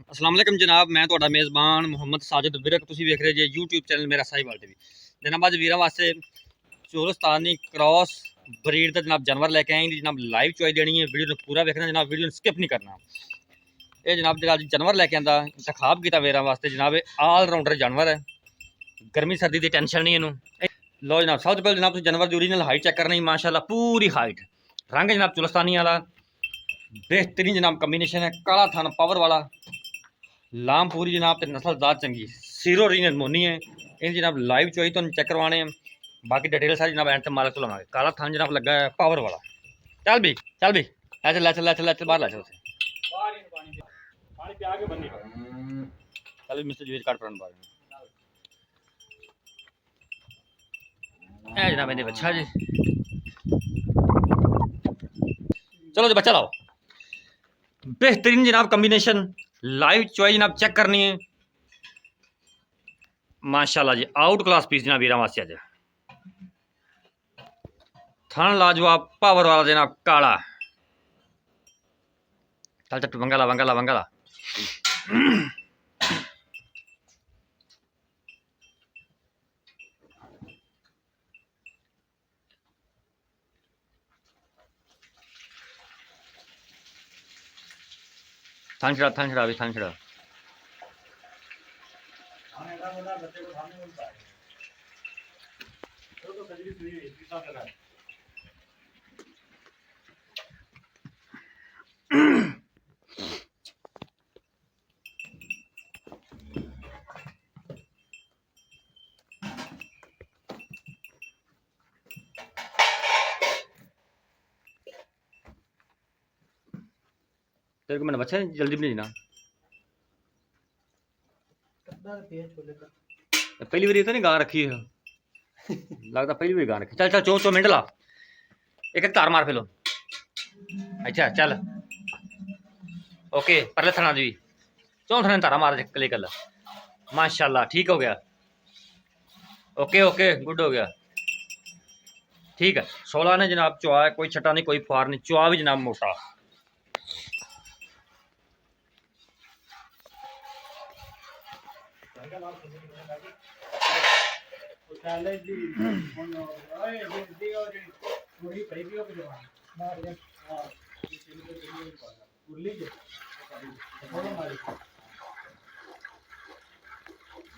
अस्सलाम वालेकुम जनाब, मैं ਤੁਹਾਡਾ ਮੇਜ਼ਬਾਨ ਮੁਹੰਮਦ ਸਾजिद ਵਿਰਕ। ਤੁਸੀਂ ਵੇਖ ਰਹੇ ਜੇ YouTube ਚੈਨਲ ਮੇਰਾ ਸਾਹੀਵਾਲ ਟੀਵੀ। जनाब ਅੱਜ ਵੀਰਾਂ ਵਾਸਤੇ ਚੋਲਸਤਾਨੀ ਕ੍ਰਾਸ ਬਰੀਡ ਦਾ ਜਨਾਬ ਜਾਨਵਰ ਲੈ ਕੇ ਆਏ ਜੀ। जनाब ਲਾਈਵ ਚੋਇਸ ਦੇਣੀ ਹੈ, ਵੀਡੀਓ ਨੂੰ ਪੂਰਾ ਵੇਖਣਾ जनाब, ਵੀਡੀਓ ਨੂੰ ਸਕਿਪ ਨਹੀਂ ਕਰਨਾ। ਇਹ जनाब ਜਿਹੜਾ ਅੱਜ ਜਾਨਵਰ ਲੈ ਕੇ ਆਂਦਾ ਇੰਤਖਾਬ ਕੀਤਾ ਵੀਰਾਂ ਵਾਸਤੇ जनाब, ਇਹ ਆਲ ਰਾਉਂਡਰ ਜਾਨਵਰ ਹੈ। गर्मी सर्दी की टेंशन नहीं इनू। लो जनाब सब तो पहले जनाब जानवर की ओरिजिनल हाइट चेक करनी, माशाल्लाह पूरी हाइट। रंग जनाब चुलस्तानी वाला बेहतरीन जनाब कॉम्बिनेशन है, काला थान पावर वाला, लाम पूरी जनाब, नस्ल दाद चंगी, सीरो ओरिजिनल मोनी है। इन जनाब लाइव चोई तो चेक करवाने हैं, बाकी डिटेल सारी जनाब एंड मालक तो लवांगे। काला थान जनाब लगा है पावर वाला। चल भी लै चल बाहर लै चल चल मिस्टर जवेद काट पड़न बाहर। जनाब इन्हें बच्चा जी, चलो जी बच्चा लाओ। बेहतरीन जनाब कॉम्बिनेशन, लाइव चॉइस जनाब चेक करनी है, माशाल्लाह जी आउट क्लास पीस जनाब वीरा वास्ते अज। थन लाजवाब पावर वाला जनाब काला। चल चट्टू वंगा ला। थान छड़ा भी थान छड़ा। तेरे को मैंने बच्चा जल्दी भी नहीं ना, पहली बार तो नहीं गां रखी है, लगता पहली बार गां रखी। चल चल चो मिनट ला, एक तार मार फेलो। अच्छा चल ओके, परले थना जी चौ थना तारा मार कले कल, माशाल्लाह ठीक हो गया। ओके ओके गुड हो गया, ठीक है। 16 ने जनाब चुआ है, कोई छटा नहीं कोई फार नहीं, चुआ भी जनाब मोटा।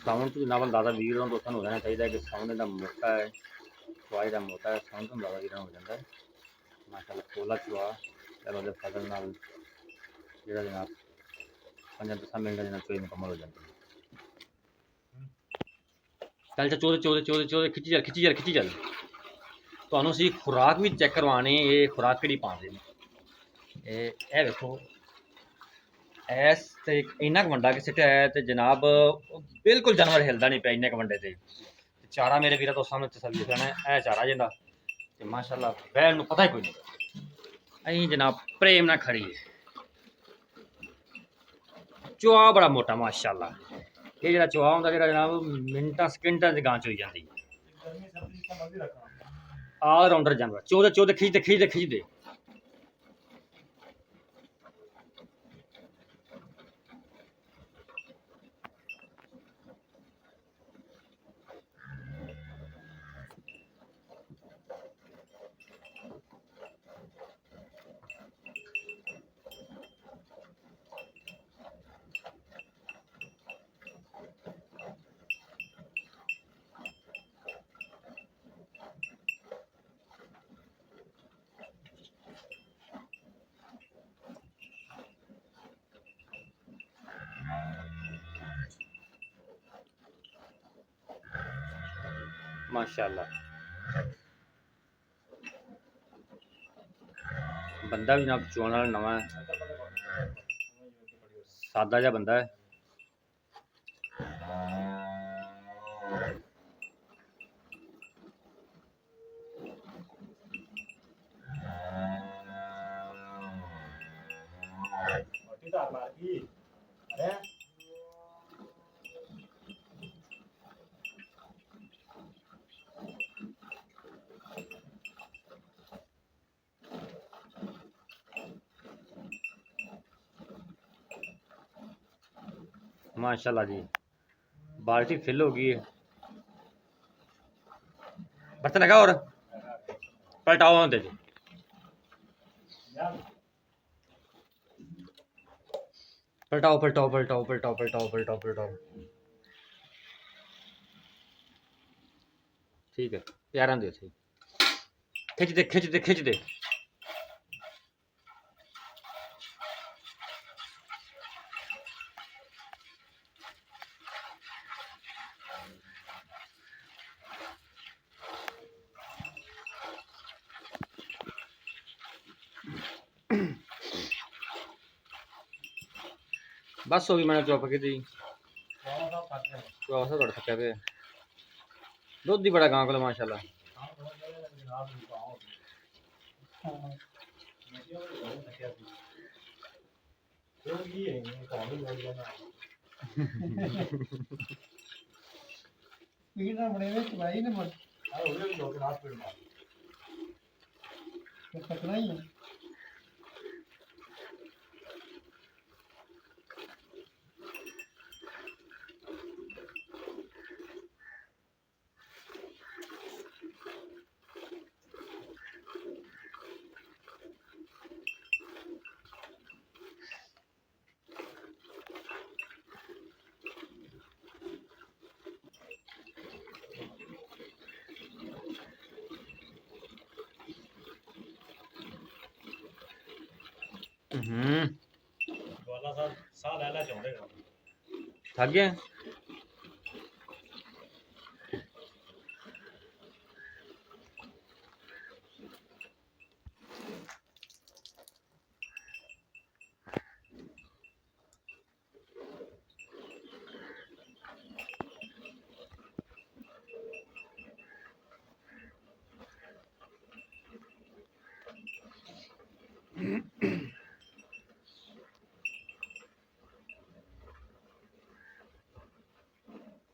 साउंड तो जनाब अंदाजा वीर दोस्तों हो जाना चाहिए कि साउंड इतना मोटा है, चुआई का मोटा है, साउंड तो अंदाजा वीर हो जाता है। माशाल्लाह कोला चुआ चलो फजल नाल जो जनाब 5-10 मिनट जनाब चोई मुकम्मल हो जाती है। चल चल खिची चल ਤੁਹਾਨੂੰ ਅਸੀਂ खुराक भी चेक करवाने, ये खुराक ਕਿਹੜੀ ਪਾਉਂਦੇ ਨੇ। ਇਹ ਵੇਖੋ ਐਸ ਤੇ ਇੰਨਾ ਕੁ ਵੰਡਾ ਕਿ ਸਿੱਟਿਆ ਹੈ ਤੇ ਜਨਾਬ ਬਿਲਕੁਲ ਜਾਨਵਰ ਹਿਲਦਾ ਨਹੀਂ ਪਿਆ ਇੰਨੇ ਕੁ ਵੰਡੇ ਤੇ। ਚਾਰਾ ਮੇਰੇ ਵੀਰਾਂ ਤੋਂ ਸਾਹਮਣੇ ਤਸੱਲੀ ਕਰਨਾ, ਇਹ ਚਾਰਾ ਜਾਂਦਾ ਤੇ ਮਾਸ਼ਾਅੱਲਾ ਬੈਲ ਨੂੰ ਪਤਾ ਹੀ ਕੋਈ ਨਹੀਂ। ਅਹੀਂ ਜਨਾਬ ਪ੍ਰੇਮ ਨਾਲ ਖੜੀ ਹੈ, ਚੁਆ ਬੜਾ ਮੋਟਾ ਮਾਸ਼ਾਅੱਲਾ। ਇਹ ਜਿਹੜਾ ਚੁਆ ਹੁੰਦਾ ਜਿਹੜਾ ਜਨਾਬ ਮਿੰਟਾਂ ਸਕਿੰਟਾਂ 'ਚ ਗਾਂ ਚ ਹੋਈ ਜਾਂਦੀ। ਆਲ ਰਾਉਂਡਰ जानवर, 14 खींचते। माशाल्लाह बंदा भी जनाब चोन वाला नवा है, सादा जा बंदा है। माशाल्लाह जी, बाल्टी फिल हो गई है। बर्तन लगा और पलटाओ होते जी। पलटाओ पलटाओ पलटाओ पलटाओ पलटाओ पलटाओ पलटाओ। ठीक है यार, दे सही, खिंच दे खिंच दे खिंच दे। बस हो गई, मैंने चुप की थी। थोड़ा थक्या पे दुध ही बड़ा गां को माशाल्लाह। बने में चलाई ने मन पकड़ा ही है। थक गए।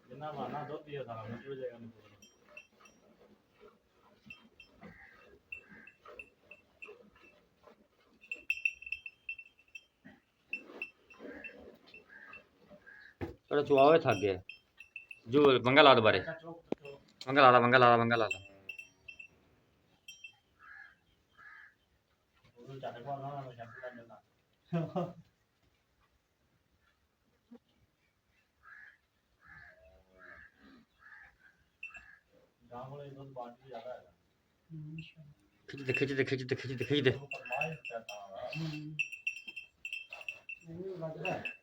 जिन्ना मारना दुध पिए सारा मुझे हो जाएगा नहीं पर चुआवे थक गए। जो मंगा ला दोबारे, मंगा ला मंगा ला मंगा ला। चाटे को ना मैं शैम्पू कर देता गांव वाले दुध बाल्टी ज्यादा है खिंच दे खिंच दे खिंच दे खिंच दे खिंच दे। लग रहा है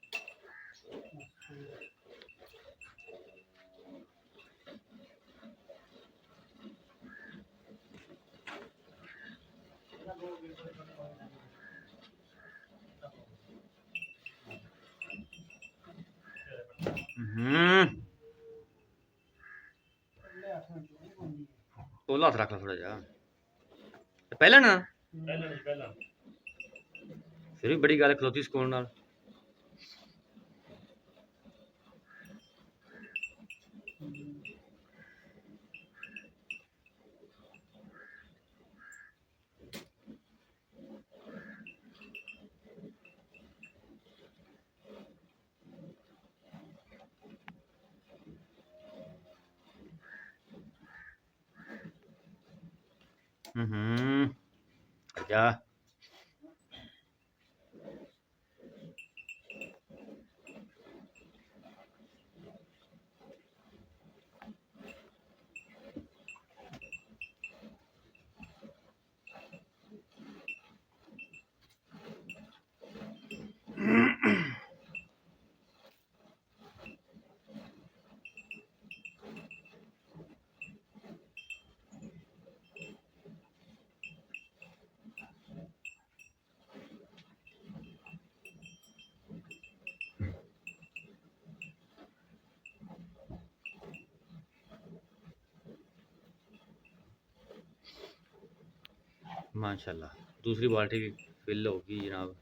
तोला हथ रख ला थोड़ा जा पहले ना, फिर भी बड़ी गल खलोती सुकून नाल। जा माशाल्लाह, दूसरी बाल्टी भी फिल होगी जनाब।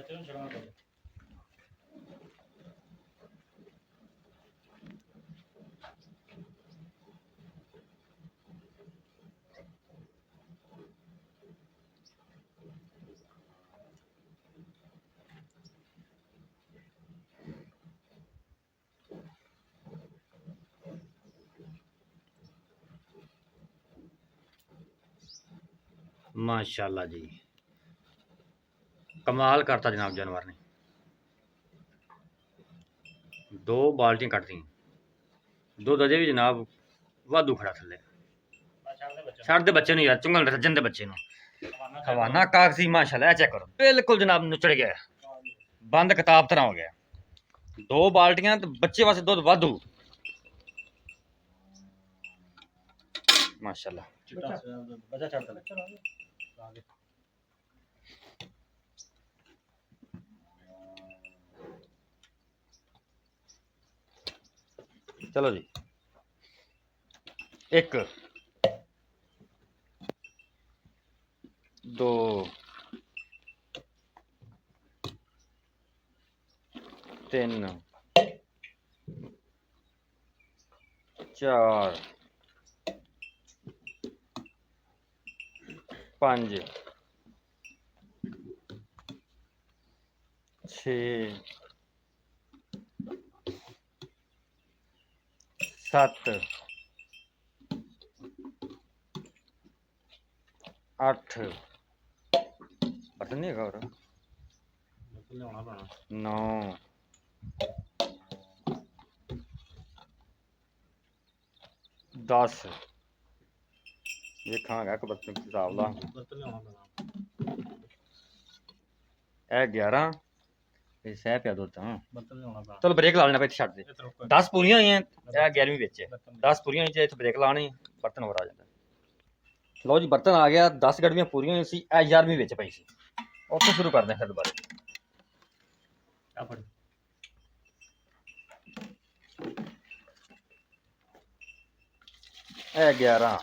ਬੱਚੇ ਨੂੰ ਛੜਾਉਣਾ ਪਵੇ। माशाल्लाह जी, कमाल करता जनाब जानवर ने। 2 बाल्टियां कट दी, दुध अजे भी जनाब वाधू खड़ा थले। छड़ दे बच्चे यार, चुंगल रजन दे बच्चे हवाना कागजी माशाल्लाह चेक करो, बिल्कुल जनाब नुचड़ गया, बंद किताब तरह हो गया। 2 बाल्टियां ते बच्चे वास्ते दुध वाधू माशाल्लाह। बच्चा चढ़ दे आगे। चलो जी, 1 2 3 4 5 6 7 8 बटन नहीं है और ਲਿਆਉਣਾ ਪੈਣਾ। 9 10 ਦੇਖਾਂਗਾ ਇੱਕ ਬਰਤਨ ਦੇ ਹਿਸਾਬ ਲਾ। ਬਰਤਨ ਲਿਆਉਣਾ ਪੈਣਾ। ਇਹ 11 ਇਹ ਸਹਿ ਪਿਆ ਦੁੱਧ ਤਾਂ। ਬਰਤਨ ਲਿਆਉਣਾ ਪੈਣਾ। ਚਲੋ ਬ੍ਰੇਕ ਲਾ ਲੈਣਾ ਪਏ ਛੱਡ ਦੇ। ਇੱਥੇ ਰੁਕ। 10 ਪੂਰੀਆਂ ਹੋਈਆਂ, ਇਹ 11ਵੀਂ ਵਿੱਚ ਹੈ। ਬਰਤਨ 10 ਪੂਰੀਆਂ ਹੋਈਆਂ, ਇੱਥੇ ਬ੍ਰੇਕ ਲਾਣੀ, ਬਰਤਨ ਹੋਰ ਆ ਜਾਂਦਾ। ਲਓ ਜੀ, ਬਰਤਨ ਆ ਗਿਆ। 10 ਗੜਵੀਆਂ ਪੂਰੀਆਂ ਹੋਈਆਂ ਸੀ, ਇਹ 11ਵੀਂ ਵਿੱਚ ਪਈ ਸੀ। ਉੱਥੋਂ ਸ਼ੁਰੂ ਕਰਦੇ ਹਾਂ ਫਿਰ ਦੁਬਾਰਾ। ਆ ਫੜ। ਇਹ 11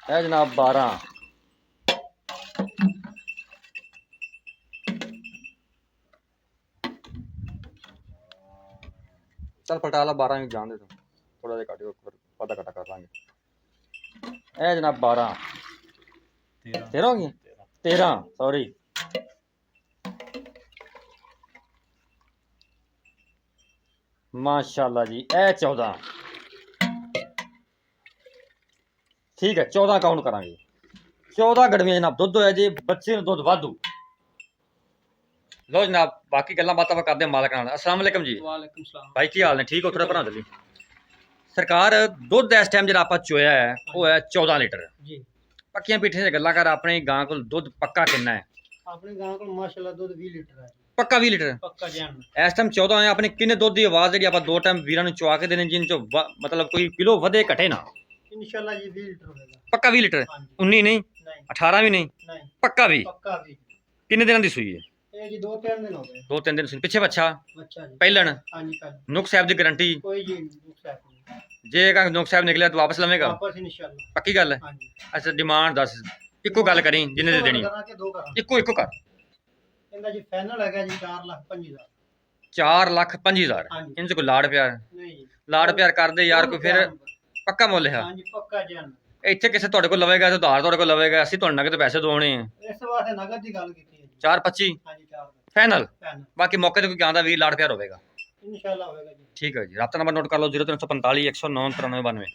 ਇਹ ਜਨਾਬ 12 चल पलटा ला 12 भी जान दे, तो थोड़ा जिहा घट पता घटा कर लांगे। ए जनाब 12 13 हो गई, 13 सॉरी। माशाल्लाह जी, ए 14 ठीक है, 14 काउंट करांगे। 14 गड़वियां जनाब दुध होया जी, बच्चे नूं दुध वाधू। लो जनाब, बाकी गल्लां बातां करदे मालक नाल। अस्सलाम वालेकुम जी। ਵਾਲੇਕੁਮ ਸਲਾਮ। भाई की हाल ने? ठीक हो? थोड़ा भरा दली सरकार दुध इस टाइम जो आप चोया है वो है 14 लीटर। ਜੀ पक्कियां पीठे से गल्लां कर, अपनी गां को दुध पक्का कितना है? ਆਪਣੇ ਗਾਂ ਕੋਲ ਮਾਸ਼ਾਅੱਲਾ ਦੁੱਧ 20 ਲੀਟਰ ਹੈ। पक्का 20 लीटर ਪੱਕਾ ਜਾਨ। इस टाइम 14 है। अपने किन्ने दुध की आवाज़ जी आप 2 टाइम वीरां नूं चवा के देने, जिन चो मतलब कोई किलो वधे घटे ना। ਇਨਸ਼ਾਅੱਲਾ ਜੀ 20 ਲੀਟਰ ਹੋਵੇਗਾ। पक्का 20 लीटर, ਹਾਂਜੀ 19 नहीं, ਨਹੀਂ 18 भी नहीं, ਨਹੀਂ पक्का भी। ਪੱਕਾ ਵੀ। किन्ने दिन की सूई है? ਇਹ ਜੀ 2-3 ਦਿਨ ਹੋ ਗਏ 2-3 दिन सूई। पिछे बच्चा ਬੱਚਾ जी। पहलन ਹਾਂਜੀ ਕੱਲ नुक साहब की गारंटी, ਕੋਈ ਜੀ ਨੁਕਸਾਨ ਨਹੀਂ। जे का नुक साहब निकलिया तो वापस लवेगा? ਵਾਪਸ ਇਨਸ਼ਾਅੱਲਾ। पक्की गल है? ਹਾਂਜੀ अच्छा डिमांड दस, इको गल करी जिन्ने दे देनी, ਕਰਾਂ ਕਿ ਦੋ ਕਰਾਂ। इको इको कर। ਇਹਦਾ ਜੀ ਫਾਈਨਲ ਹੈਗਾ ਜੀ 4,25,000। 4,25,000 ਹਾਂਜੀ इनसे कोई लाड़ प्यार ਨਹੀਂ ਜੀ ਲਾੜ ਪਿਆਰ ਕਰਦੇ ਯਾਰ, ਕੋਈ ਫਿਰ ਪੱਕਾ ਮੁੱਲ ਹੈ। ਹਾਂਜੀ ਪੱਕਾ ਜਾਨ। ਇੱਥੇ ਕਿਸੇ ਤੁਹਾਡੇ ਕੋਲ ਲਵੇਗਾ ਤੇ ਉਧਾਰ ਤੁਹਾਡੇ ਕੋਲ ਲਵੇਗਾ, ਅਸੀਂ ਤੁਹਾਨੂੰ ਨਗਦ ਪੈਸੇ ਦੋਣੇ ਆ। ਇਸ ਵਾਸਤੇ ਨਗਦ ਦੀ ਗੱਲ ਕੀਤੀ ਹੈ ਜੀ। 4,25 ਹਾਂਜੀ 4 ਫਾਈਨਲ, ਫਾਈਨਲ ਬਾਕੀ ਮੌਕੇ ਤੇ ਕੋਈ ਆਂਦਾ 20 ਲਾੜ ਪਿਆਰ ਹੋਵੇਗਾ। ਇਨਸ਼ਾਅੱਲਾ ਹੋਵੇਗਾ ਜੀ। ਠੀਕ ਹੈ ਜੀ, ਰਾਬਤਾ ਨੰਬਰ ਨੋਟ ਕਰ ਲਓ 0345 109 9392।